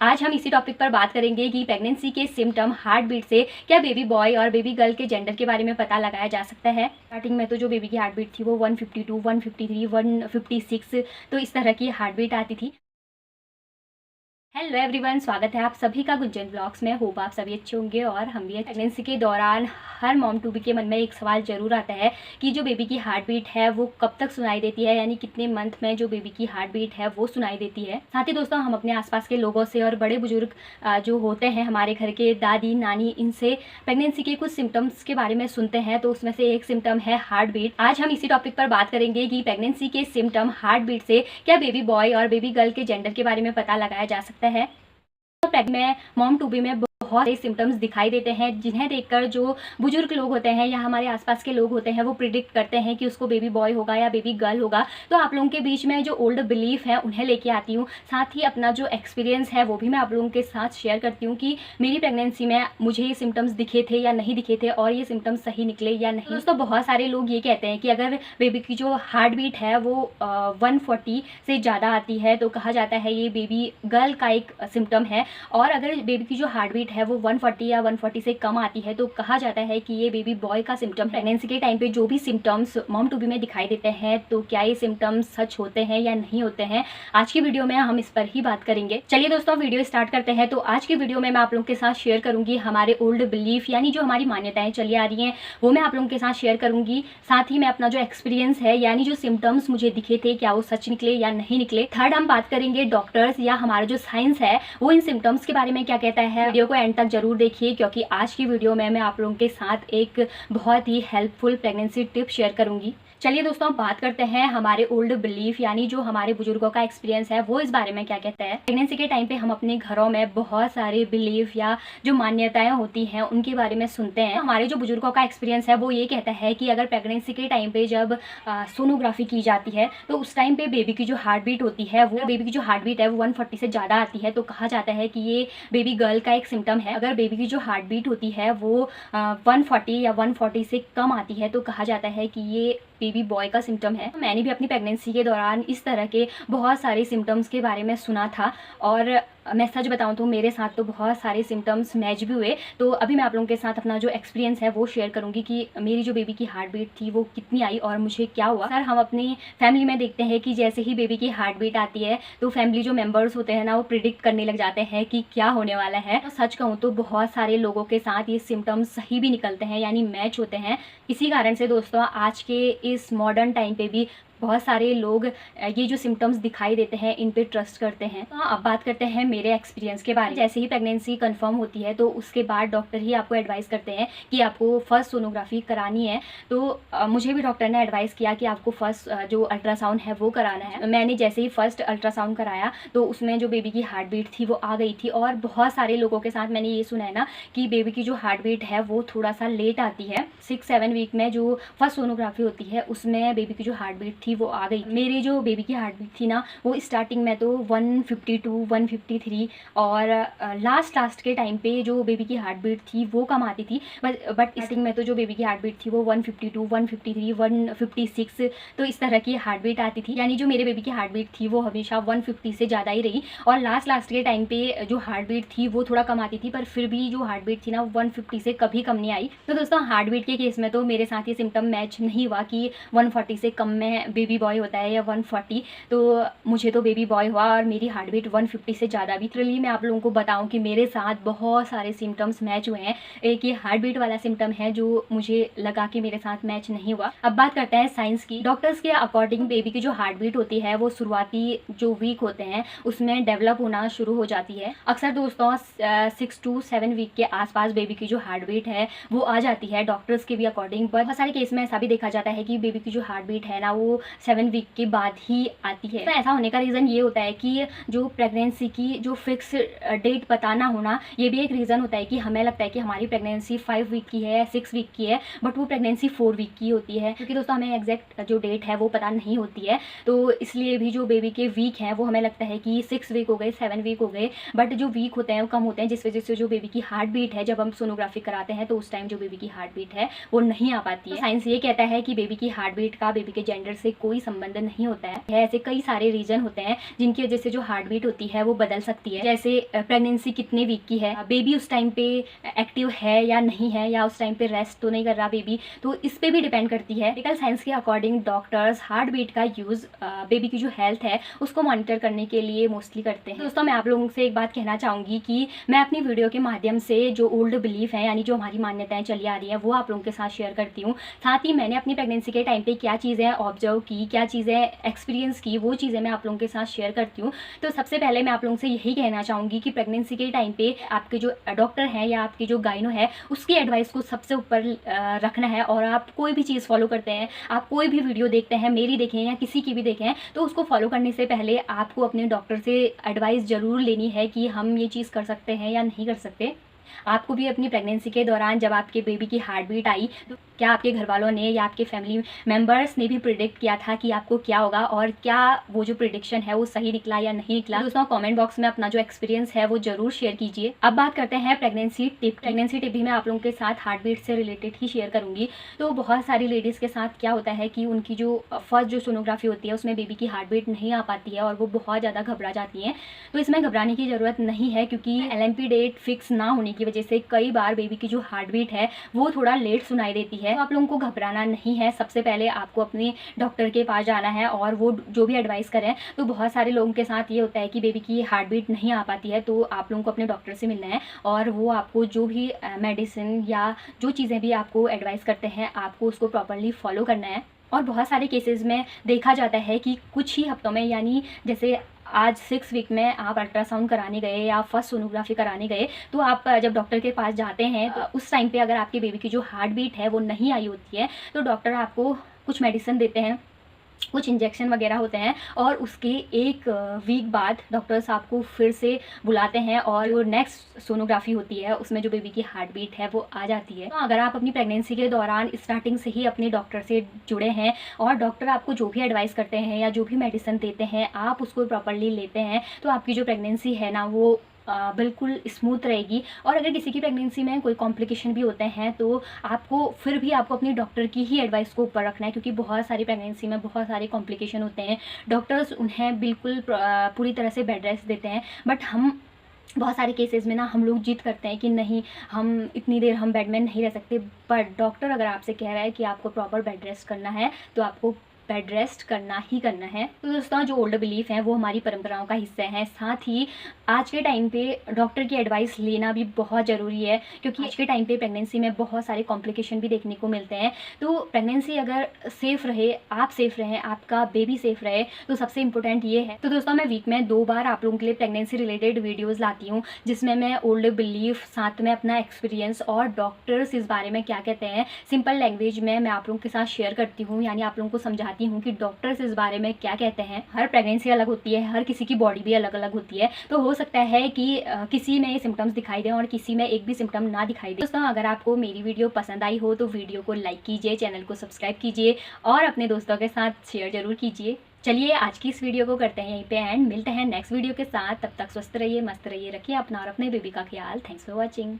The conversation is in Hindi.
आज हम इसी टॉपिक पर बात करेंगे कि प्रेगनेंसी के सिम्टम हार्ट बीट से क्या बेबी बॉय और बेबी गर्ल के जेंडर के बारे में पता लगाया जा सकता है। स्टार्टिंग में तो जो बेबी की हार्ट बीट थी वो 152, 153, 156 तो इस तरह की हार्ट बीट आती थी। हेलो एवरीवन, स्वागत है आप सभी का गुंजन ब्लॉग्स में। होप आप सभी अच्छे होंगे और हम भी। प्रेगनेंसी के दौरान हर मॉम टू बी के मन में एक सवाल जरूर आता है कि जो बेबी की हार्ट बीट है वो कब तक सुनाई देती है, यानी कितने मंथ में जो बेबी की हार्ट बीट है वो सुनाई देती है। साथ ही दोस्तों, हम अपने आसपास के लोगों से और बड़े बुजुर्ग जो होते हैं हमारे घर के दादी नानी, इनसे प्रेगनेंसी के कुछ सिम्टम्स के बारे में सुनते हैं। तो उसमें से एक सिम्टम है हार्ट बीट। आज हम इसी टॉपिक पर बात करेंगे कि प्रेगनेंसी के सिम्टम हार्ट बीट से क्या बेबी बॉय और बेबी गर्ल के जेंडर के बारे में पता लगाया जा सकता है। में मॉम टू बी में बहुत से सिम्टम्स दिखाई देते हैं जिन्हें देखकर जो बुजुर्ग लोग होते हैं या हमारे आसपास के लोग होते हैं वो प्रिडिक्ट करते हैं कि उसको बेबी बॉय होगा या बेबी गर्ल होगा। तो आप लोगों के बीच में जो ओल्ड बिलीफ है उन्हें लेके आती हूँ। साथ ही अपना जो एक्सपीरियंस है वो भी मैं आप लोगों के साथ शेयर करती हूँ कि मेरी प्रेगनेंसी में मुझे ये सिम्टम्स दिखे थे या नहीं दिखे थे और ये सिम्टम्स सही निकले या नहीं। दोस्तों, बहुत सारे लोग ये कहते हैं कि अगर बेबी की जो हार्ट बीट है वो 140 से ज़्यादा आती है तो कहा जाता है ये बेबी गर्ल का एक सिम्टम है, और अगर बेबी की जो हार्ट बीट है वो 140 या 140 से कम आती है तो कहा जाता है कि ये बेबी बॉय का सिम्टम है। प्रेगनेंसी के टाइम पे जो भी सिम्टम्स मॉम टू बी में दिखाई देते हैं तो क्या ये सिम्टम्स सच होते हैं या नहीं होते हैं, आज की वीडियो में हम इस पर ही बात करेंगे। चलिए दोस्तों, वीडियो स्टार्ट करते हैं। तो आज की वीडियो में मैं आप लोगों के साथ शेयर करूंगी हमारे ओल्ड बिलीफ, यानी जो हमारी मान्यताएं चली आ रही हैं वो मैं आप लोगों के साथ शेयर करूंगी। साथ ही मैं अपना जो एक्सपीरियंस है, यानी जो सिम्टम्स मुझे दिखे थे क्या वो सच निकले या नहीं निकले। थर्ड, हम बात करेंगे डॉक्टर्स या हमारा जो साइंस है वो इन सिम्टम्स के बारे में क्या कहता है। वीडियो को एंड तक जरूर देखिए, क्योंकि आज की वीडियो में मैं आप लोगों के साथ एक बहुत ही हेल्पफुल प्रेगनेंसी टिप शेयर करूंगी। चलिए दोस्तों, बात करते हैं हमारे ओल्ड बिलीफ, यानी जो हमारे बुजुर्गों का एक्सपीरियंस है वो इस बारे में क्या कहता है। प्रेगनेंसी के टाइम पे हम अपने घरों में बहुत सारे बिलीफ या जो मान्यताएं होती हैं उनके बारे में सुनते हैं। हमारे जो बुजुर्गों का एक्सपीरियंस है वो ये कहता है कि अगर प्रेगनेंसी के टाइम पे जब सोनोग्राफी की जाती है तो उस टाइम पे बेबी की जो हार्ट बीट होती है वो है वो 140 से ज़्यादा आती है तो कहा जाता है कि ये बेबी गर्ल का एक सिम्टम है। अगर बेबी की जो हार्ट बीट होती है वो 140 या 140 से कम आती है तो कहा जाता है कि ये बेबी बॉय का सिम्टम है। मैंने भी अपनी प्रेगनेंसी के दौरान इस तरह के बहुत सारे सिम्टम्स के बारे में सुना था, और मैं सच बताऊं तो मेरे साथ तो बहुत सारे सिम्टम्स मैच भी हुए। तो अभी मैं आप लोगों के साथ अपना जो एक्सपीरियंस है वो शेयर करूंगी कि मेरी जो बेबी की हार्ट बीट थी वो कितनी आई और मुझे क्या हुआ। सर, हम अपनी फैमिली में देखते हैं कि जैसे ही बेबी की हार्ट बीट आती है तो फैमिली जो मेम्बर्स होते हैं ना वो प्रिडिक्ट करने लग जाते हैं कि क्या होने वाला है। तो सच कहूँ तो बहुत सारे लोगों के साथ ये सिम्टम्स सही भी निकलते हैं, यानी मैच होते हैं। इसी कारण से दोस्तों, आज के इस मॉडर्न टाइम पे भी बहुत सारे लोग ये जो सिम्टम्स दिखाई देते हैं इन पे ट्रस्ट करते हैं। तो अब बात करते हैं मेरे एक्सपीरियंस के बारे में। जैसे ही प्रेगनेंसी कंफर्म होती है तो उसके बाद डॉक्टर ही आपको एडवाइस करते हैं कि आपको फर्स्ट सोनोग्राफी करानी है। तो मुझे भी डॉक्टर ने एडवाइस किया कि आपको फर्स्ट जो अल्ट्रासाउंड है वो कराना है। मैंने जैसे ही फर्स्ट अल्ट्रासाउंड कराया तो उसमें जो बेबी की हार्ट बीट थी वो आ गई थी। और बहुत सारे लोगों के साथ मैंने ये सुना है ना कि बेबी की जो हार्ट बीट है वो थोड़ा सा लेट आती है। 6-7 वीक में जो फर्स्ट सोनोग्राफी होती है उसमें बेबी की जो हार्ट बीट थी वो आ गई। मेरी जो बेबी की हार्ट बीट थी ना वो स्टार्टिंग में तो 152, 153 और लास्ट के टाइम पे जो बेबी की हार्ट बीट थी वो कम आती थी। बट स्टार्टिंग में तो जो बेबी की हार्ट बीट थी वो 152, 153, 156 तो इस तरह की हार्ट बीट आती थी। यानी जो मेरे बेबी की हार्ट बीट थी वो हमेशा 150 से ज़्यादा ही रही, और लास्ट के टाइम पे जो हार्ट बीट थी वो थोड़ा कम आती थी, पर फिर भी जो हार्ट बीट थी ना 150 से कभी कम नहीं आई। तो दोस्तों, हार्ट बीट के केस में तो मेरे साथ ये सिम्टम मैच नहीं हुआ कि 140 से कम में बेबी बॉय होता है या 140, तो मुझे तो बेबी बॉय हुआ और मेरी हार्ट बीट 150 से ज़्यादा भी। तो मैं आप लोगों को बताऊं कि मेरे साथ बहुत सारे सिम्टम्स मैच हुए हैं। एक ये हार्ट बीट वाला सिम्टम है जो मुझे लगा कि मेरे साथ मैच नहीं हुआ। अब बात करते हैं साइंस की। डॉक्टर्स के अकॉर्डिंग बेबी की जो हार्ट बीट होती है वो शुरुआती जो वीक होते हैं उसमें डेवलप होना शुरू हो जाती है। अक्सर दोस्तों 6 to 7 वीक के आसपास बेबी की जो हार्ट बीट है वो आ जाती है डॉक्टर्स के भी अकॉर्डिंग। बहुत सारे केस में ऐसा भी देखा जाता है कि बेबी की जो हार्ट बीट है ना वो 7 वीक के बाद ही आती है। तो ऐसा होने का रीज़न ये होता है कि जो प्रेगनेंसी की जो फिक्स डेट पता ना होना, ये भी एक रीज़न होता है कि हमें लगता है कि हमारी प्रेगनेंसी 5 वीक की है, 6 वीक की है, बट वो प्रेगनेंसी 4 वीक की होती है। क्योंकि दोस्तों हमें एग्जैक्ट जो डेट है वो पता नहीं होती है, तो इसलिए भी जो बेबी के वीक हैं वो हमें लगता है कि 6 वीक हो गए, 7 वीक हो गए, बट जो वीक होते हैं वो कम होते हैं, जिस वजह से जो बेबी की हार्ट बीट है जब हम सोनोग्राफी कराते हैं तो उस टाइम जो बेबी की हार्ट बीट है वो नहीं आ पाती है। साइंस ये कहता है कि बेबी की हार्ट बीट का बेबी के जेंडर से कोई संबंध नहीं होता है। ऐसे कई सारे रीजन होते हैं जिनकी वजह से जो हार्ट बीट होती है वो बदल सकती है। जैसे प्रेगनेंसी कितने वीक की है, बेबी उस टाइम पे एक्टिव है या नहीं है, या उस टाइम पे रेस्ट तो नहीं कर रहा बेबी, तो इस पे भी डिपेंड करती है। मेडिकल साइंस के अकॉर्डिंग डॉक्टर्स हार्ट बीट का यूज़ बेबी की जो हेल्थ है उसको मॉनिटर करने के लिए मोस्टली करते हैं। दोस्तों मैं आप लोगों से एक बात कहना चाहूँगी कि मैं अपनी वीडियो के माध्यम से जो ओल्ड बिलीफ है, यानी जो हमारी मान्यताएं चली आ रही हैं, वो आप लोगों के साथ शेयर करती हूँ। साथ ही मैंने अपनी प्रेगनेंसी के टाइम पे क्या चीज़ें ऑब्जर्व की, क्या चीज़ें एक्सपीरियंस की, वो चीज़ें मैं आप लोगों के साथ शेयर करती हूँ। तो सबसे पहले मैं आप लोगों से यही कहना चाहूँगी कि प्रेगनेंसी के टाइम पे आपके जो डॉक्टर हैं या आपकी जो गाइनो है उसकी एडवाइस को सबसे ऊपर रखना है। और आप कोई भी चीज़ फॉलो करते हैं, आप कोई भी वीडियो देखते हैं, मेरी देखें या किसी की भी देखें, तो उसको फॉलो करने से पहले आपको अपने डॉक्टर से एडवाइस ज़रूर लेनी है कि हम ये चीज़ कर सकते हैं या नहीं कर सकते। आपको भी अपनी प्रेगनेंसी के दौरान जब आपके बेबी की हार्ट बीट आई तो क्या आपके घर वालों ने या आपके फैमिली मेम्बर्स ने भी प्रिडिक्ट किया था कि आपको क्या होगा, और क्या वो जो प्रिडिक्शन है वो सही निकला या नहीं निकला? दोस्तों कमेंट बॉक्स में अपना जो एक्सपीरियंस है वो जरूर शेयर कीजिए। अब बात करते हैं प्रेगनेंसी टिप। प्रेगनेंसी टिप भी मैं आप लोगों के साथ हार्ट बीट से रिलेटेड ही शेयर करूंगी। तो बहुत सारी लेडीज़ के साथ क्या होता है कि उनकी जो फर्स्ट जो सोनोग्राफी होती है उसमें बेबी की हार्ट बीट नहीं आ पाती है और वो बहुत ज़्यादा घबरा जाती हैं। तो इसमें घबराने की ज़रूरत नहीं है, क्योंकि LMP डेट फिक्स ना होने की वजह से कई बार बेबी की जो हार्ट बीट है वो थोड़ा लेट सुनाई देती है। तो आप लोगों को घबराना नहीं है। सबसे पहले आपको अपने डॉक्टर के पास जाना है और वो जो भी एडवाइस करें। तो बहुत सारे लोगों के साथ ये होता है कि बेबी की हार्ट बीट नहीं आ पाती है, तो आप लोगों को अपने डॉक्टर से मिलना है और वो आपको जो भी मेडिसिन या जो चीज़ें भी आपको एडवाइस करते हैं आपको उसको प्रॉपरली फॉलो करना है। और बहुत सारे केसेस में देखा जाता है कि कुछ ही हफ्तों में, यानी जैसे आज 6 वीक में आप अल्ट्रासाउंड कराने गए या फर्स्ट सोनोग्राफी कराने गए, तो आप जब डॉक्टर के पास जाते हैं तो उस टाइम पे अगर आपके बेबी की जो हार्ट बीट है वो नहीं आई होती है तो डॉक्टर आपको कुछ मेडिसिन देते हैं, कुछ इंजेक्शन वगैरह होते हैं, और उसके 1 वीक बाद डॉक्टर्स आपको फिर से बुलाते हैं और जो नेक्स्ट सोनोग्राफी होती है उसमें जो बेबी की हार्ट बीट है वो आ जाती है। तो अगर आप अपनी प्रेगनेंसी के दौरान स्टार्टिंग से ही अपने डॉक्टर से जुड़े हैं और डॉक्टर आपको जो भी एडवाइस करते हैं या जो भी मेडिसिन देते हैं आप उसको प्रॉपरली लेते हैं, तो आपकी जो प्रेगनेंसी है ना वो बिल्कुल स्मूथ रहेगी। और अगर किसी की प्रेगनेंसी में कोई कॉम्प्लिकेशन भी होते हैं तो आपको फिर भी आपको अपनी डॉक्टर की ही एडवाइस को ऊपर रखना है, क्योंकि बहुत सारी प्रेगनेंसी में बहुत सारे कॉम्प्लिकेशन होते हैं। डॉक्टर्स उन्हें बिल्कुल पूरी तरह से बेड रेस्ट देते हैं, बट हम बहुत सारे केसेस में ना हम लोग जिद करते हैं कि नहीं, हम इतनी देर हम बेड में नहीं रह सकते। बट डॉक्टर अगर आपसे कह रहा है कि आपको प्रॉपर बेड रेस्ट करना है तो आपको बेड रेस्ट करना ही करना है। तो दोस्तों जो ओल्ड बिलीफ हैं वो हमारी परंपराओं का हिस्सा हैं। साथ ही आज के टाइम पे डॉक्टर की एडवाइस लेना भी बहुत ज़रूरी है, क्योंकि आज के टाइम पे प्रेगनेंसी में बहुत सारे कॉम्प्लिकेशन भी देखने को मिलते हैं। तो प्रेगनेंसी अगर सेफ़ रहे, आप सेफ़ रहें, आपका बेबी सेफ़ रहे, तो सबसे इंपॉर्टेंट ये है। तो दोस्तों मैं वीक में 2 बार आप लोगों के लिए प्रेगनेंसी रिलेटेड वीडियोज़ लाती हूँ, जिसमें मैं ओल्ड बिलीफ, साथ में अपना एक्सपीरियंस और डॉक्टर्स इस बारे में क्या कहते हैं सिंपल लैंग्वेज में मैं आप लोगों के साथ शेयर करती हूँ, यानी आप लोगों को समझाती हूँ कि डॉक्टर्स इस बारे में क्या कहते हैं। हर प्रेगनेंसी अलग होती है, हर किसी की बॉडी भी अलग अलग होती है, तो हो सकता है कि किसी में ये सिम्टम्स दिखाई दें और किसी में एक भी सिम्टम ना दिखाई दे। दोस्तों अगर आपको मेरी वीडियो पसंद आई हो तो वीडियो को लाइक कीजिए, चैनल को सब्सक्राइब कीजिए और अपने दोस्तों के साथ शेयर जरूर कीजिए। चलिए आज की इस वीडियो को करते हैं यहीं पे एंड, मिलते हैं नेक्स्ट वीडियो के साथ। तब तक स्वस्थ रहिए, मस्त रहिए, रखिए अपना और अपने बेबी का ख्याल। Thanks for watching.